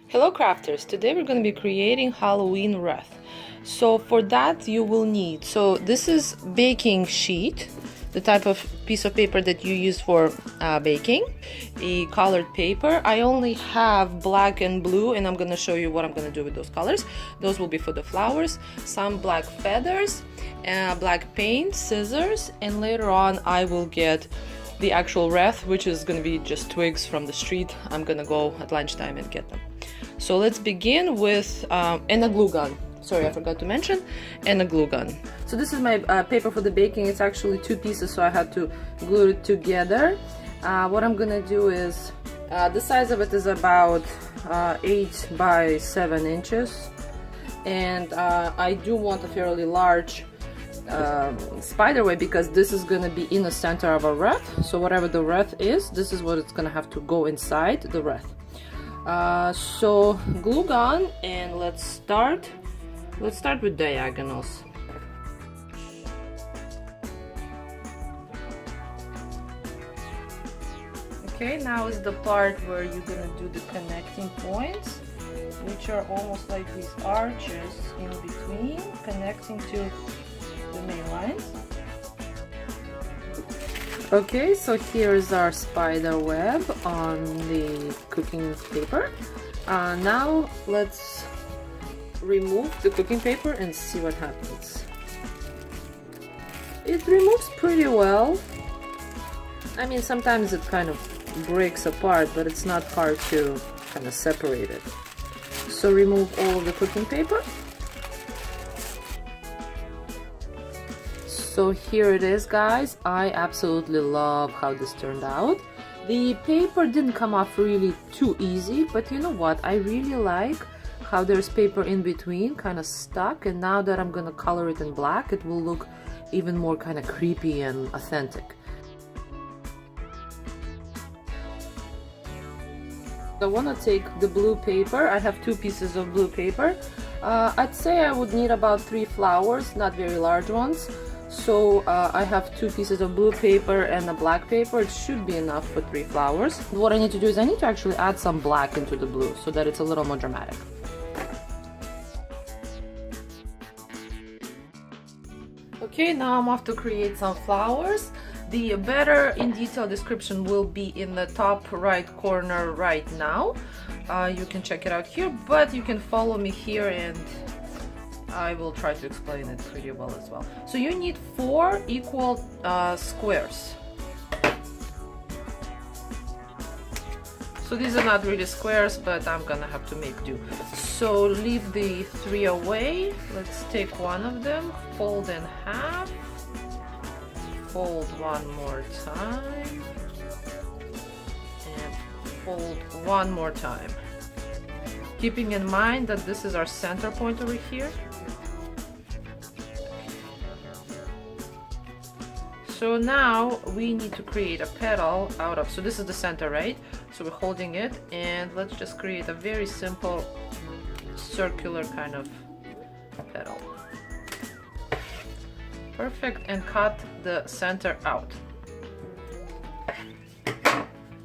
Hello crafters, today we're going to be creating Halloween wreath. So for that you will need, this is baking sheet, the type of piece of paper that you use for baking, a colored paper. I only have black and blue, and I'm going to show you what I'm going to do with those colors. Those will be for the flowers, some black feathers, black paint, scissors, and later on I will get the actual wreath, which is going to be just twigs from the street. I'm going to go at lunchtime and get them. So let's begin with and a glue gun. Sorry, I forgot to mention, and a glue gun. So this is my paper for the baking. It's actually two pieces, so I had to glue it together. What I'm gonna do is, the size of it is about 8 by 7 inches, and I do want a fairly large spider web because this is gonna be in the center of a wreath. So whatever the wreath is, this is what it's gonna have to go inside the wreath. So glue gun, and let's start with diagonals. Okay, now is the part where you're gonna do the connecting points, which are almost like these arches in between, connecting to the main lines. Okay, so here's our spider web on the cooking paper. Now let's remove the cooking paper and see what happens. It removes pretty well. I mean, sometimes it kind of breaks apart, but it's not hard to kind of separate it. So remove all of the cooking paper. So here it is, guys. I absolutely love how this turned out. The paper didn't come off really too easy, but you know what? I really like how there's paper in between, kind of stuck, and now that I'm gonna color it in black, it will look even more kind of creepy and authentic. I want to take the blue paper. I have 2 pieces of blue paper. I'd say I would need about 3 flowers, not very large ones. So I have 2 pieces of blue paper and a black paper. It should be enough for 3 flowers. What I need to do is I need to actually add some black into the blue so that it's a little more dramatic. Okay, now I'm off to create some flowers. The better in detail description will be in the top right corner right now. You can check it out here, but you can follow me here and I will try to explain it pretty well as well. So you need 4 equal squares. So these are not really squares, but I'm gonna have to make do. So leave the 3 away. Let's take one of them, fold in half, fold one more time, and fold one more time. Keeping in mind that this is our center point over here. So now we need to create a petal out of, so this is the center, right? So we're holding it, and let's just create a very simple circular kind of petal. Perfect, and cut the center out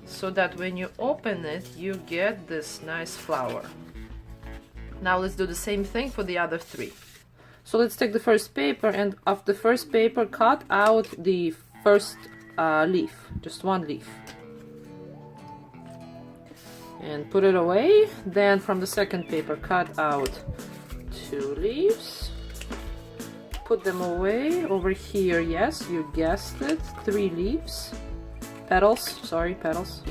so that when you open it you get this nice flower. Now let's do the same thing for the other 3. So let's take the first paper, and of the first paper cut out the first leaf, just 1 leaf, and put it away. Then from the second paper cut out 2 leaves, put them away. Over here, yes, you guessed it, 3 leaves, petals, sorry, petals.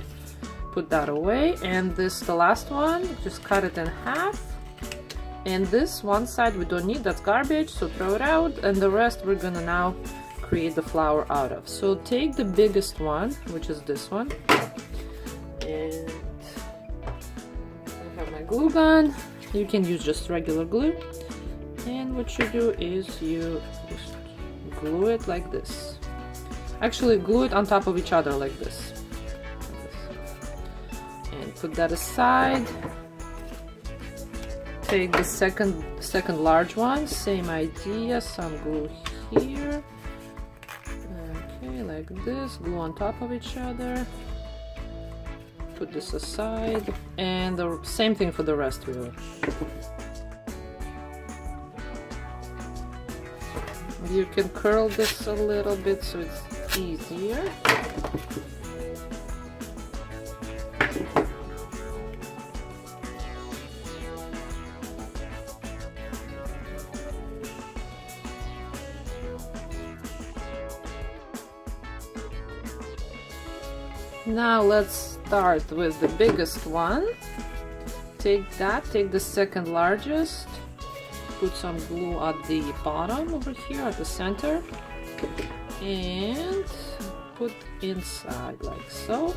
Put that away, and this, the last one, just cut it in half. And this one side we don't need, that's garbage, so throw it out, and the rest we're gonna now create the flower out of. So take the biggest one, which is this one, and I have my glue gun. You can use just regular glue, and what you do is you just glue it like this. Actually, glue it on top of each other like this. And put that aside. Take the second large one, same idea, some glue here. Okay, like this, glue on top of each other. put this aside, and the same thing for the rest really. You can curl this a little bit so it's easier. Now let's start with the biggest one. Take the second largest, put some glue at the bottom over here at the center, and put inside like so,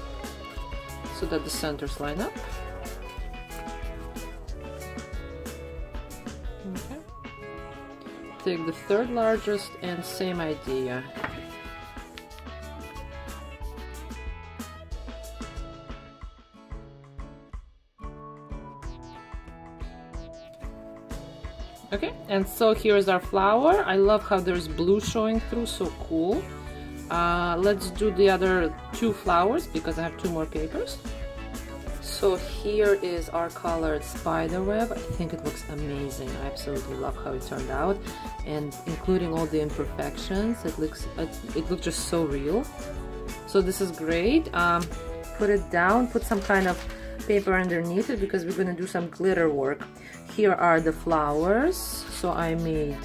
so that the centers line up. Okay. Take the third largest and same idea. Okay, and so here's our flower. I love how there's blue showing through, so cool. Let's do the other two flowers because I have two more papers. So here is our colored spider web. I think it looks amazing. I absolutely love how it turned out, and including all the imperfections, it looks just so real. So this is great. Put it down, put some kind of paper underneath it because we're going to do some glitter work. Here are the flowers, so I made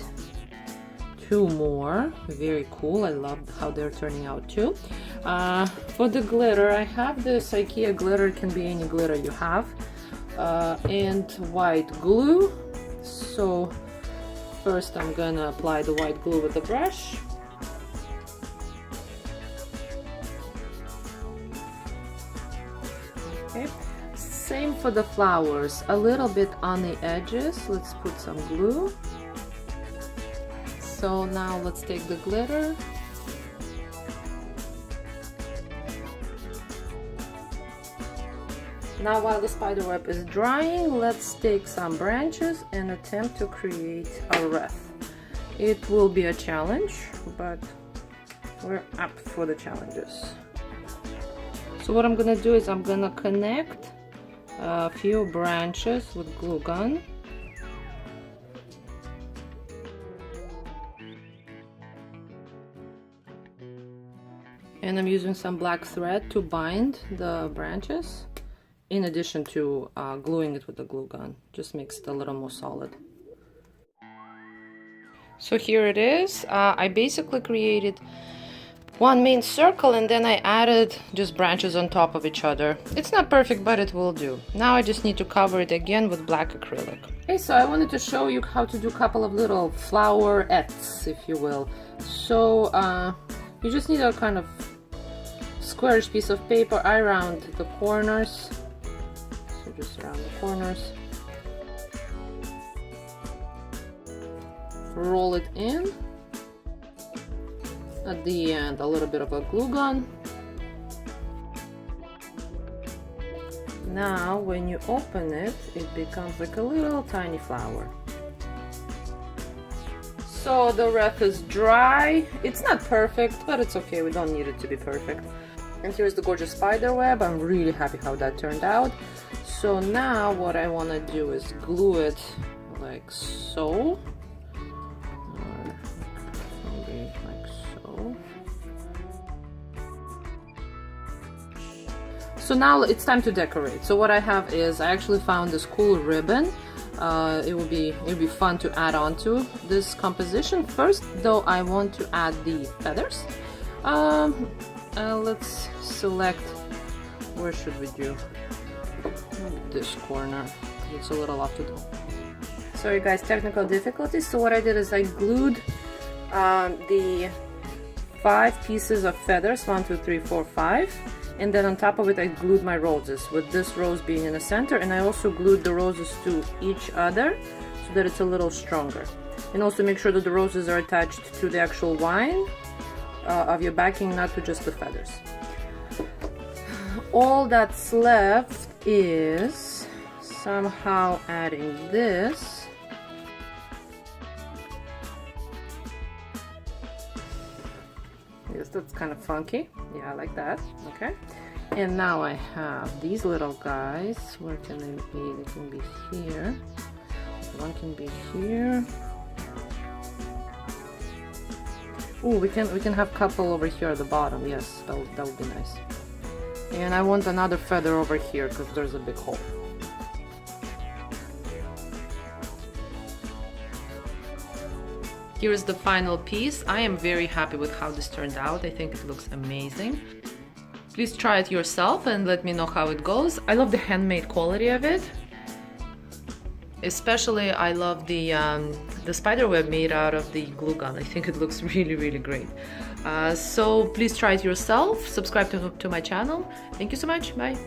two more. Very cool. I love how they're turning out too. For the glitter, I have this IKEA glitter. It can be any glitter you have, and white glue. So first I'm gonna apply the white glue with the brush. Okay. Same for the flowers, a little bit on the edges. Let's put some glue. So now let's take the glitter. Now while the spider web is drying, let's take some branches and attempt to create a wreath. It will be a challenge, but we're up for the challenges. So what I'm gonna do is I'm gonna connect a few branches with glue gun. And I'm using some black thread to bind the branches, in addition to gluing it with the glue gun. Just makes it a little more solid. So here it is. I basically created one main circle and then I added just branches on top of each other. It's not perfect, but it will do. Now I just need to cover it again with black acrylic. Okay, so I wanted to show you how to do a couple of little flowerettes, if you will. So you just need a kind of squarish piece of paper. I round the corners, so just round the corners. Roll it in. At the end, a little bit of a glue gun. Now when you open it, it becomes like a little tiny flower. So the wreath is dry. It's not perfect, but it's okay. We don't need it to be perfect. And here's the gorgeous spider web. I'm really happy how that turned out. So now what I want to do is glue it like so. So now it's time to decorate. So what I have is I actually found this cool ribbon. It would be fun to add on to this composition. First though, I want to add the feathers. Let's select, where should we do? This corner. It's a little off to do. Sorry guys, technical difficulties. So what I did is I glued the 5 pieces of feathers, 1, 2, 3, 4, 5. And then on top of it I glued my roses, with this rose being in the center, and I also glued the roses to each other so that it's a little stronger. And also make sure that the roses are attached to the actual wine of your backing, not to just the feathers. All that's left is somehow adding this. Yes, that's kind of funky. Yeah, I like that. Okay. And now I have these little guys. Where can they be? They can be here. One can be here. Oh, we can have couple over here at the bottom. Yes, that would be nice. And I want another feather over here because there's a big hole. Here's the final piece. I am very happy with how this turned out. I think it looks amazing. Please try it yourself and let me know how it goes. I love the handmade quality of it. Especially I love the spiderweb made out of the glue gun. I think it looks really, really great. So please try it yourself. Subscribe to my channel. Thank you so much. Bye.